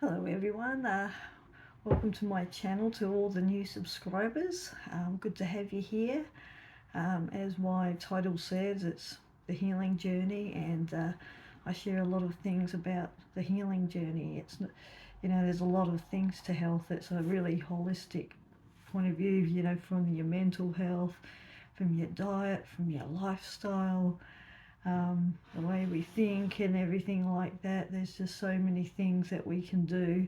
Hello everyone, welcome to my channel, to all the new subscribers. Good to have you here. As my title says, it's the healing journey, and I share a lot of things about the healing journey. It's, there's a lot of things to health. It's a really holistic point of view, from your mental health, from your diet, from your lifestyle, the way we think and everything like that. There's just so many things that we can do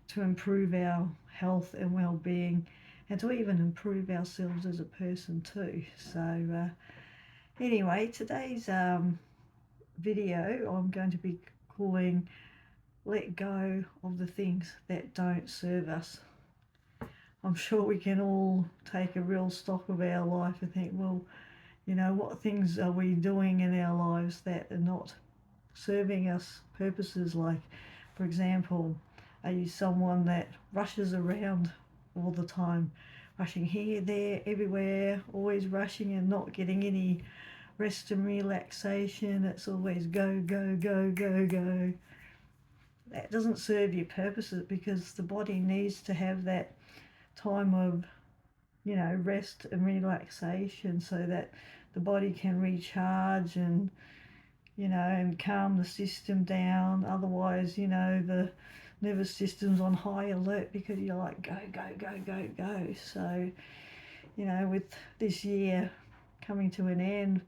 to improve our health and well-being, and to even improve ourselves as a person too. So anyway, today's video I'm going to be calling "Let Go of the Things That Don't Serve Us." I'm sure we can all take a real stock of our life and think, well, what things are we doing in our lives that are not serving us purposes? Like, for example, are you someone that rushes around all the time, rushing here, there, everywhere, always rushing and not getting any rest and relaxation? It's always go, go, go, go, go. That doesn't serve your purposes, because the body needs to have that time of rest and relaxation, so that the body can recharge and and calm the system down. Otherwise, the nervous system's on high alert, because you're like go, go, go, go, go. So, with this year coming to an end,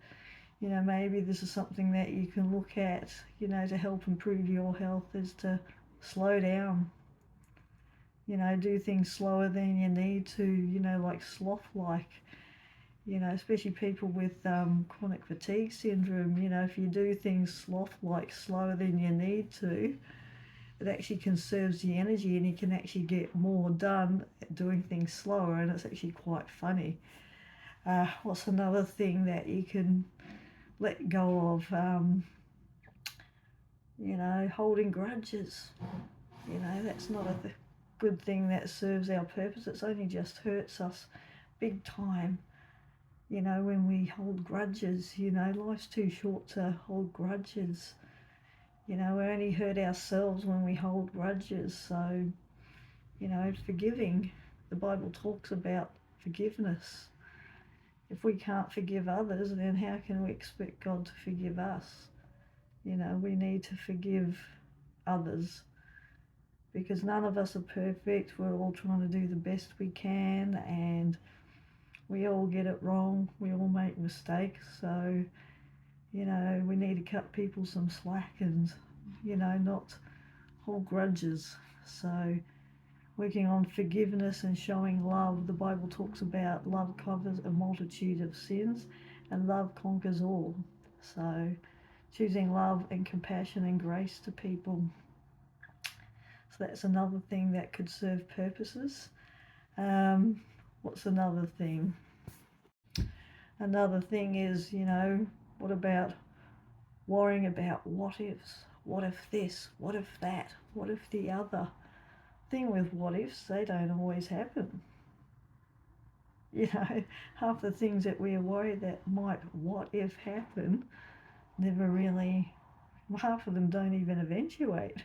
maybe this is something that you can look at, to help improve your health, is to slow down. Do things slower than you need to, like sloth-like. Especially people with chronic fatigue syndrome, if you do things sloth-like, slower than you need to, it actually conserves the energy, and you can actually get more done doing things slower, and it's actually quite funny. What's another thing that you can let go of? Holding grudges. That's not a good thing that serves our purpose. It's only just hurts us big time. When we hold grudges, life's too short to hold grudges. We only hurt ourselves when we hold grudges. So, forgiving. The Bible talks about forgiveness. If we can't forgive others, then how can we expect God to forgive us? We need to forgive others, because none of us are perfect. We're all trying to do the best we can, and we all get it wrong. We all make mistakes. So, we need to cut people some slack and, not hold grudges. So, working on forgiveness and showing love. The Bible talks about love covers a multitude of sins, and love conquers all. So, choosing love and compassion and grace to people. So that's another thing that could serve purposes. What's another thing? Another thing is, what about worrying about what ifs? What if this? What if that? What if the other? Thing with what ifs, they don't always happen. Half the things that we're worried that might what if happen never really, half of them don't even eventuate.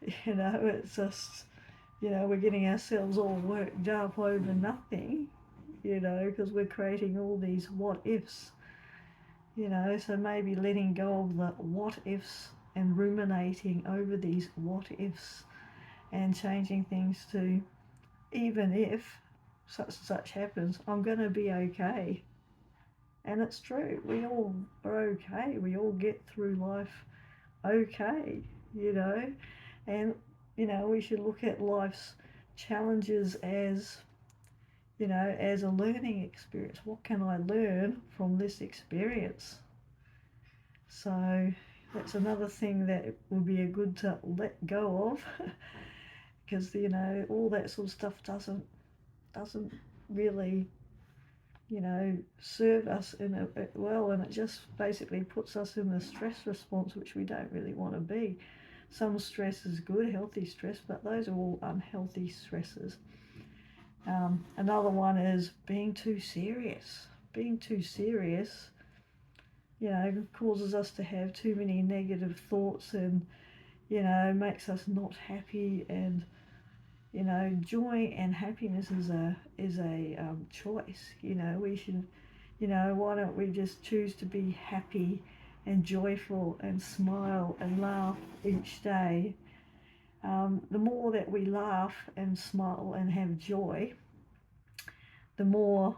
It's just, we're getting ourselves all worked up over nothing, because we're creating all these what ifs. So maybe letting go of the what ifs and ruminating over these what ifs, and changing things to, even if such and such happens, I'm going to be okay. And it's true, we all are okay. We all get through life okay, and we should look at life's challenges as, as a learning experience. What can I learn from this experience? So that's another thing that would be a good to let go of, because all that sort of stuff doesn't really serve us well, and it just basically puts us in the stress response, which we don't really want to be. Some stress is good, healthy stress, but those are all unhealthy stresses. Another one is being too serious. Being too serious, causes us to have too many negative thoughts, and makes us not happy. And joy and happiness is a choice. We should, why don't we just choose to be happy and joyful and smile and laugh each day? The more that we laugh and smile and have joy, the more,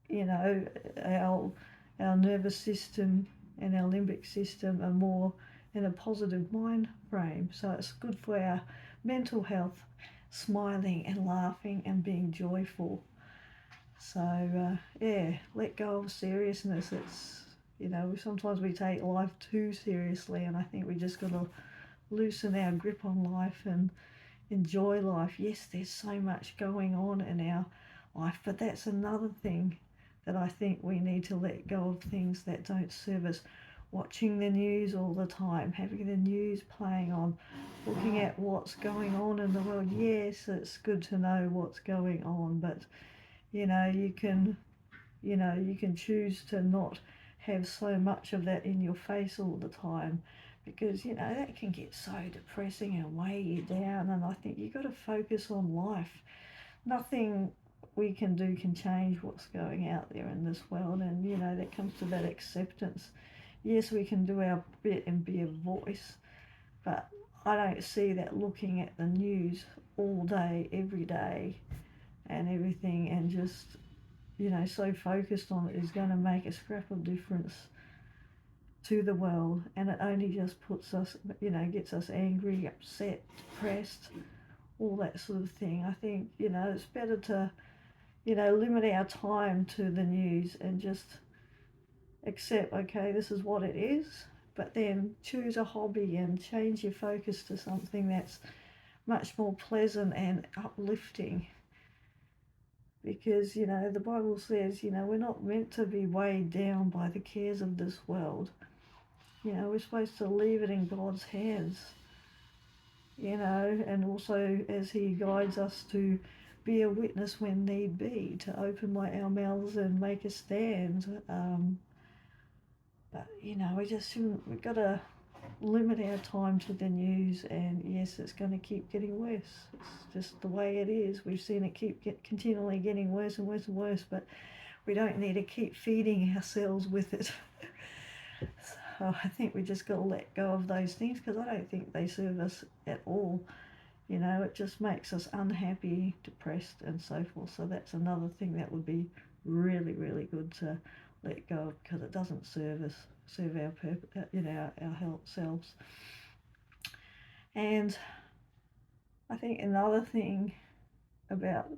you know, our our nervous system and our limbic system are more in a positive mind frame. So it's good for our mental health, smiling and laughing and being joyful. So yeah, let go of seriousness. It's sometimes we take life too seriously, and I think we just got to loosen our grip on life and enjoy life. Yes, there's so much going on in our life, but that's another thing that I think we need to let go of, things that don't serve us. Watching the news all the time, having the news playing on, looking at what's going on in the world. Yes, it's good to know what's going on, but you can choose to not have so much of that in your face all the time, because that can get so depressing and weigh you down. And I think you've got to focus on life. Nothing we can do can change what's going out there in this world, and that comes to that acceptance. Yes, we can do our bit and be a voice, but I don't see that looking at the news all day every day and everything, and just so focused on it, is going to make a scrap of difference to the world. And it only just puts us, gets us angry, upset, depressed, all that sort of thing. I think it's better to limit our time to the news and just accept, okay, this is what it is, but then choose a hobby and change your focus to something that's much more pleasant and uplifting. Because the Bible says we're not meant to be weighed down by the cares of this world. We're supposed to leave it in God's hands, and also as he guides us to be a witness when need be, to open our mouths and make a stand. But we just shouldn't. We've got to limit our time to the news. And yes, it's going to keep getting worse. It's just the way it is. We've seen it continually getting worse and worse and worse, but we don't need to keep feeding ourselves with it. So I think we just got to let go of those things, because I don't think they serve us at all. It just makes us unhappy, depressed, and so forth. So that's another thing that would be really, really good to let go of, because it doesn't serve our purpose, our health selves. And I think another thing about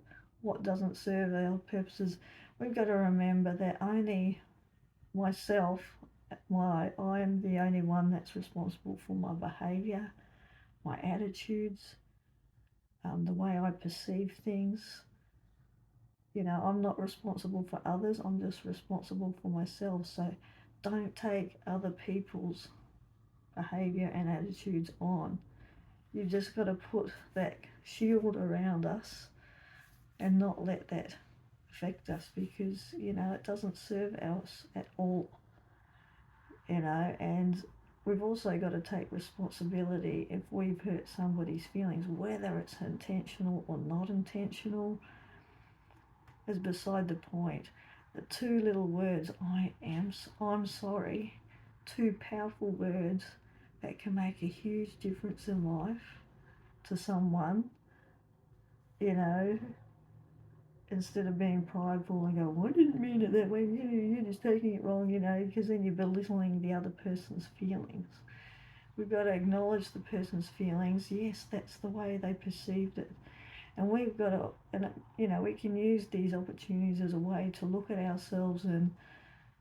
what doesn't serve our purposes, we've got to remember that only myself, I'm the only one that's responsible for my behaviour, my attitudes, the way I perceive things. I'm not responsible for others, I'm just responsible for myself. So don't take other people's behaviour and attitudes on. You've just got to put that shield around us and not let that affect us, because it doesn't serve us at all. And we've also got to take responsibility if we've hurt somebody's feelings, whether it's intentional or not intentional, is beside the point. The two little words, I'm sorry, two powerful words that can make a huge difference in life to someone, instead of being prideful and go, I didn't mean it that way, you're just taking it wrong, because then you're belittling the other person's feelings. We've got to acknowledge the person's feelings. Yes, that's the way they perceived it. And we've got to, and we can use these opportunities as a way to look at ourselves and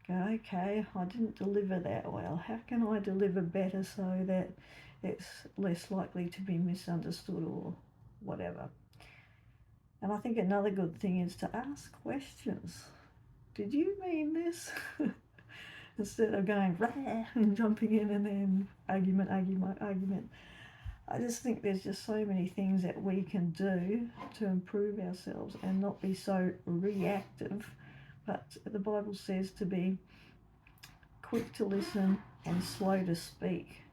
go, okay, I didn't deliver that well. How can I deliver better so that it's less likely to be misunderstood or whatever? And I think another good thing is to ask questions. Did you mean this? Instead of going rah and jumping in and then argument. I just think there's just so many things that we can do to improve ourselves and not be so reactive. But the Bible says to be quick to listen and slow to speak.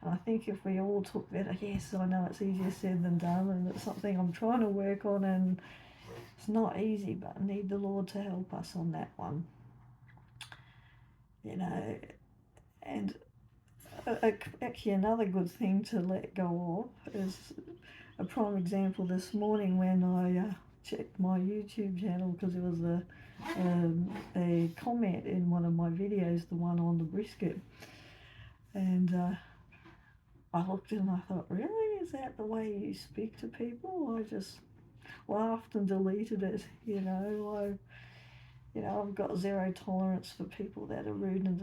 And I think if we all took that, yes, I know it's easier said than done, and it's something I'm trying to work on, and it's not easy, but I need the Lord to help us on that one, you know. And actually, another good thing to let go of is a prime example this morning when I checked my YouTube channel, because there was a comment in one of my videos, the one on the brisket, and I looked and I thought, really, is that the way you speak to people? I just laughed and deleted it. I've got zero tolerance for people that are rude and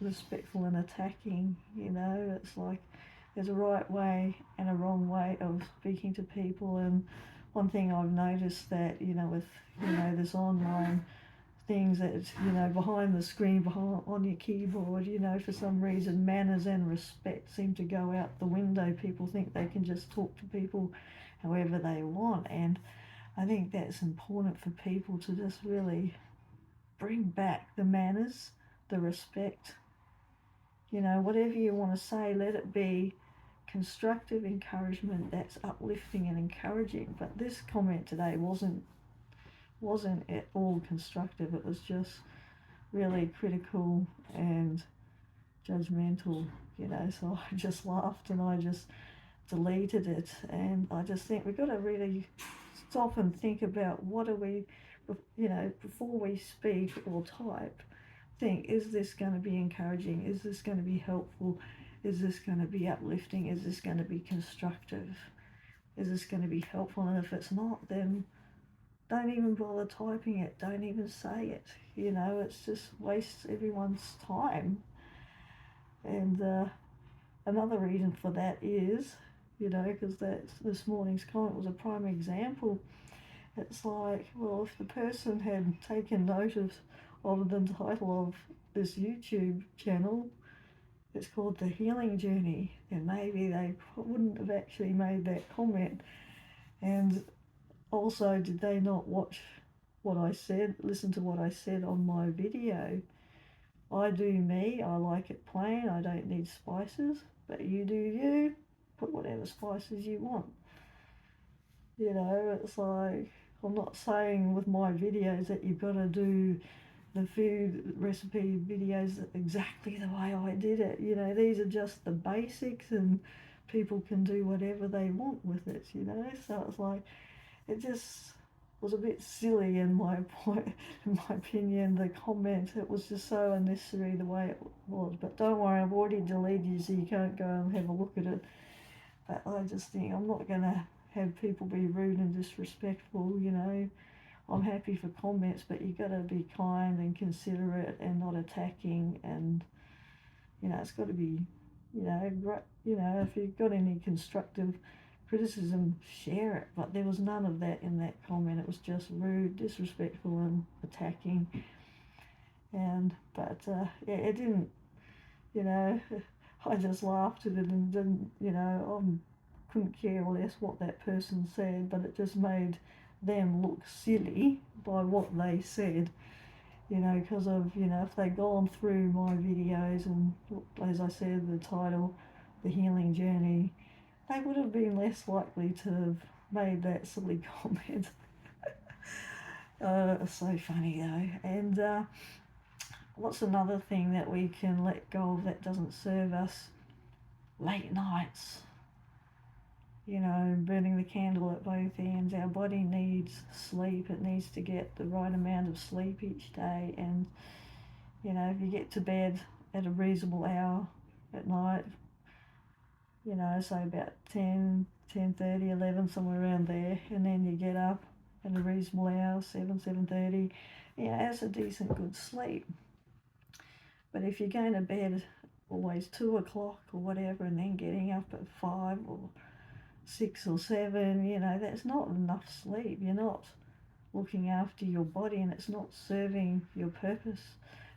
disrespectful and attacking. It's like there's a right way and a wrong way of speaking to people. And one thing I've noticed that, with, this online things that, behind the screen, on your keyboard, for some reason, manners and respect seem to go out the window. People think they can just talk to people however they want. And I think that's important for people to just really bring back the manners, the respect. Whatever you want to say, let it be constructive encouragement that's uplifting and encouraging. But this comment today wasn't at all constructive. It was just really critical and judgmental, so I just laughed and I just deleted it. And I just think we've got to really stop and think about what are we, before we speak or type, think, is this going to be encouraging? Is this going to be helpful? Is this going to be uplifting? Is this going to be constructive? Is this going to be helpful? And if it's not, then don't even bother typing it. Don't even say it. It's just wastes everyone's time. And another reason for that is, because this morning's comment was a prime example. It's like, well, if the person had taken notice of the title of this YouTube channel, it's called The Healing Journey, and maybe they wouldn't have actually made that comment. And also, did they not watch what I said, listen to what I said on my video? I do me, I like it plain, I don't need spices, but you do you, put whatever spices you want. It's like, I'm not saying with my videos that you've got to do the food recipe videos exactly the way I did it. These are just the basics, and people can do whatever they want with it, so it's like, it just was a bit silly in my opinion, the comment. It was just so unnecessary the way it was. But don't worry, I've already deleted you, so you can't go and have a look at it. But I just think I'm not going to have people be rude and disrespectful. I'm happy for comments, but you got to be kind and considerate and not attacking. And it's got to be, if you've got any constructive criticism, share it. But there was none of that in that comment. It was just rude, disrespectful, and attacking. But it didn't. I just laughed at it and didn't. Couldn't care less what that person said, but it just made them look silly by what they said. Because of, if they'd gone through my videos and, as I said, the title, The Healing Journey, they would have been less likely to have made that silly comment. It's so funny though. And what's another thing that we can let go of that doesn't serve us? Late nights. Burning the candle at both ends. Our body needs sleep. It needs to get the right amount of sleep each day. And, if you get to bed at a reasonable hour at night, say about 10, 10:30, 11, somewhere around there, and then you get up at a reasonable hour, 7, 7:30, that's a decent, good sleep. But if you're going to bed always 2 o'clock or whatever, and then getting up at 5 or 6 or 7, that's not enough sleep. You're not looking after your body, and it's not serving your purpose,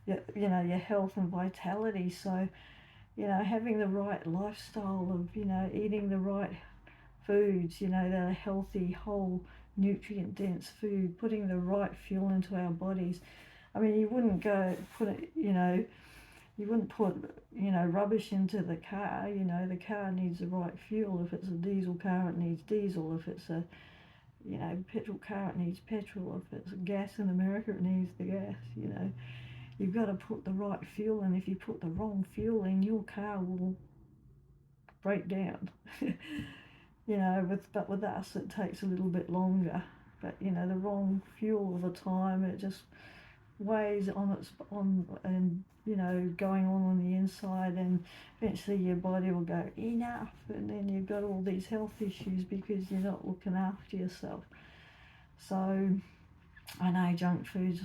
your health and vitality. So, having the right lifestyle of, eating the right foods, that are healthy, whole, nutrient-dense food, putting the right fuel into our bodies. I mean, you wouldn't go put it, You wouldn't put, rubbish into the car. The car needs the right fuel. If it's a diesel car, it needs diesel. If it's a, petrol car, it needs petrol. If it's gas in America, it needs the gas. You've got to put the right fuel in. If you put the wrong fuel in, your car will break down. But with us, it takes a little bit longer. But the wrong fuel all the time, it just weighs and going on the inside, and eventually your body will go enough, and then you've got all these health issues because you're not looking after yourself. So I know junk foods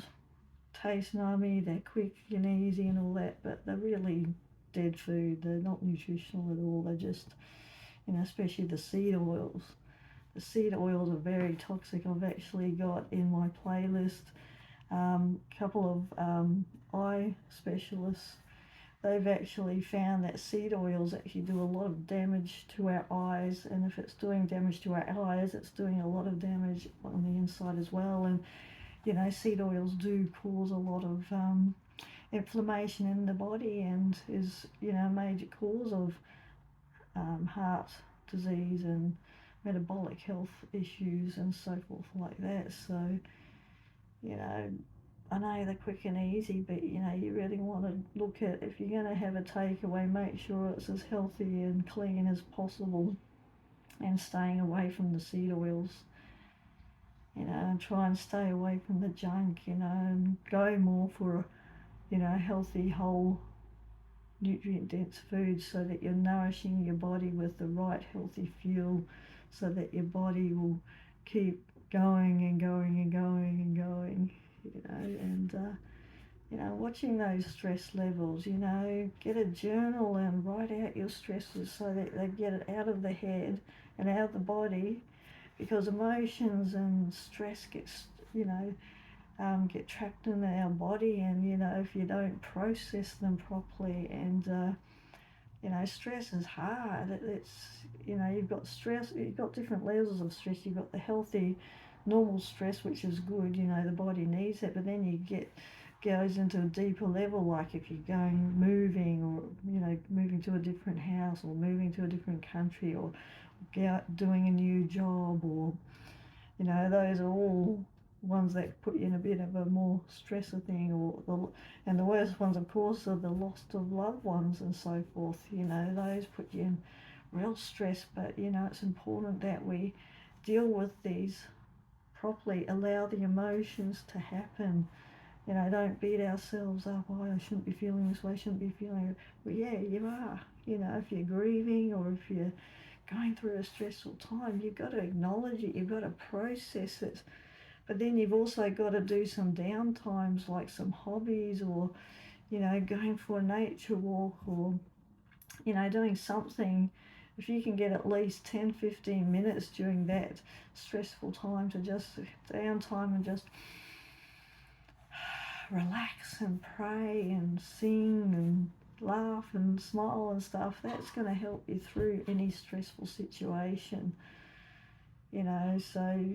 taste nummy, they're quick and easy and all that, but they're really dead food. They're not nutritional at all. They're just, especially the seed oils. The seed oils are very toxic. I've actually got in my playlist a couple of eye specialists. They've actually found that seed oils actually do a lot of damage to our eyes, and if it's doing damage to our eyes, it's doing a lot of damage on the inside as well. And seed oils do cause a lot of inflammation in the body, and is a major cause of heart disease and metabolic health issues and so forth like that. So I know they're quick and easy, but you really want to look at, if you're going to have a takeaway, make sure it's as healthy and clean as possible, and staying away from the seed oils. And try and stay away from the junk, and go more for healthy, whole, nutrient-dense foods, so that you're nourishing your body with the right healthy fuel, so that your body will keep going and going and going and going, and watching those stress levels, get a journal and write out your stresses so that they get it out of the head and out of the body, because emotions and stress get trapped in our body, and if you don't process them properly, and stress is hard. It's you've got stress, you've got different levels of stress. You've got the healthy, normal stress, which is good, the body needs it, but then goes into a deeper level, like if you're moving, or moving to a different house, or moving to a different country, or doing a new job, or those are all ones that put you in a bit of a more stressor thing, and the worst ones, of course, are the loss of loved ones and so forth. Those put you in real stress. But it's important that we deal with these properly, allow the emotions to happen. Don't beat ourselves up. Oh, I shouldn't be feeling this way, I shouldn't be feeling it. Well, yeah, you are. If you're grieving, or if you're going through a stressful time, you've got to acknowledge it, you've got to process it. But then you've also got to do some downtimes, like some hobbies, or going for a nature walk, or doing something. If you can get at least 10-15 minutes during that stressful time to just downtime and just relax and pray and sing and laugh and smile and stuff, that's going to help you through any stressful situation. So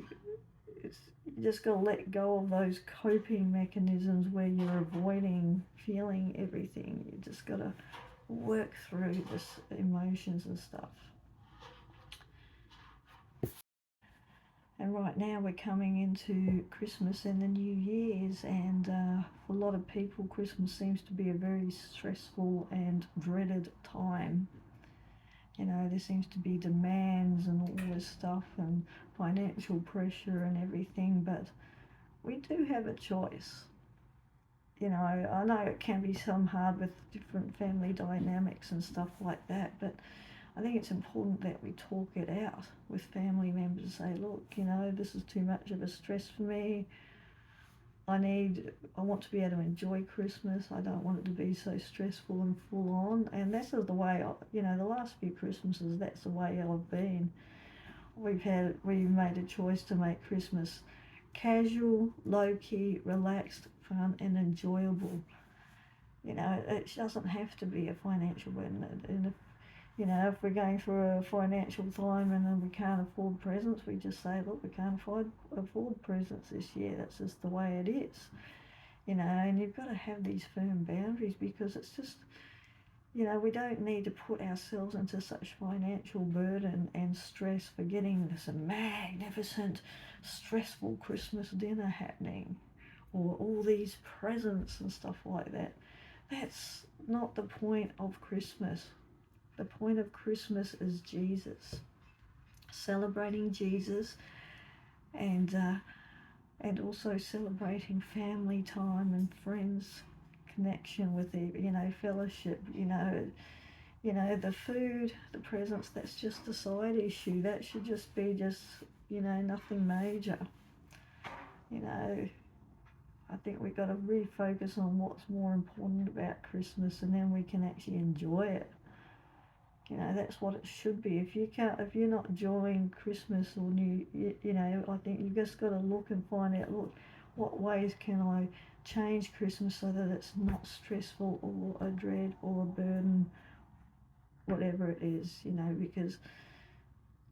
you just got to let go of those coping mechanisms where you're avoiding feeling everything. You just got to work through this emotions and stuff. And right now we're coming into Christmas and the New Year's, and for a lot of people, Christmas seems to be a very stressful and dreaded time. There seems to be demands and all this stuff, and financial pressure and everything, but we do have a choice. I know it can be some hard with different family dynamics and stuff like that, but I think it's important that we talk it out with family members and say, look, this is too much of a stress for me. I want to be able to enjoy Christmas. I don't want it to be so stressful and full on. And this is the way, the last few Christmases, that's the way I've been. We've made a choice to make Christmas casual, low-key, relaxed, fun and enjoyable. It doesn't have to be a financial burden. And if we're going through a financial time and then we can't afford presents, we just say, look, we can't afford presents this year. That's just the way it is. you know, and you've got to have these firm boundaries, because it's just, you know, we don't need to put ourselves into such financial burden and stress for getting this magnificent, stressful Christmas dinner happening, or all these presents and stuff like that. That's not the point of Christmas. The point of Christmas is Jesus, celebrating Jesus, and also celebrating family time and friends connection with the, you know, fellowship, you know, the food, the presents, that's just a side issue. That should just be just, you know, nothing major. You know, I think we've got to refocus on what's more important about Christmas, and then we can actually enjoy it. You know, that's what it should be. If you're not enjoying Christmas or you know, I think you've just got to look and find out, look, what ways can I change Christmas so that it's not stressful or a dread or a burden, whatever it is, you know, because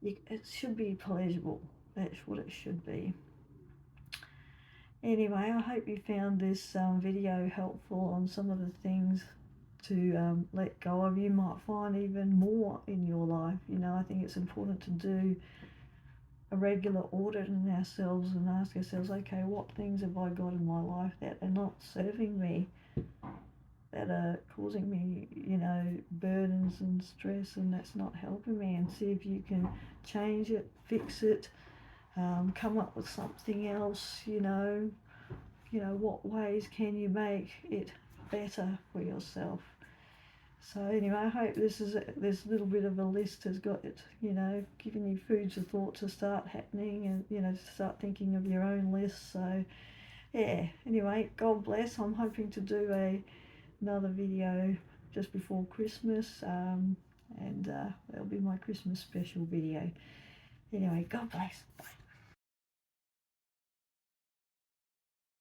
it should be pleasurable. That's what it should be. Anyway, I hope you found this video helpful on some of the things to let go of. You might find even more in your life. You know, I think it's important to do a regular audit in ourselves and ask ourselves, okay, what things have I got in my life that are not serving me, that are causing me, you know, burdens and stress, and that's not helping me, and see if you can change it, fix it, come up with something else, you know, what ways can you make it better for yourself. So anyway, I hope this little bit of a list has got it, you know, giving you food for thought to start happening, and, you know, to start thinking of your own list. So yeah, anyway, God bless. I'm hoping to do another video just before Christmas, and that'll be my Christmas special video. Anyway, God bless. Bye.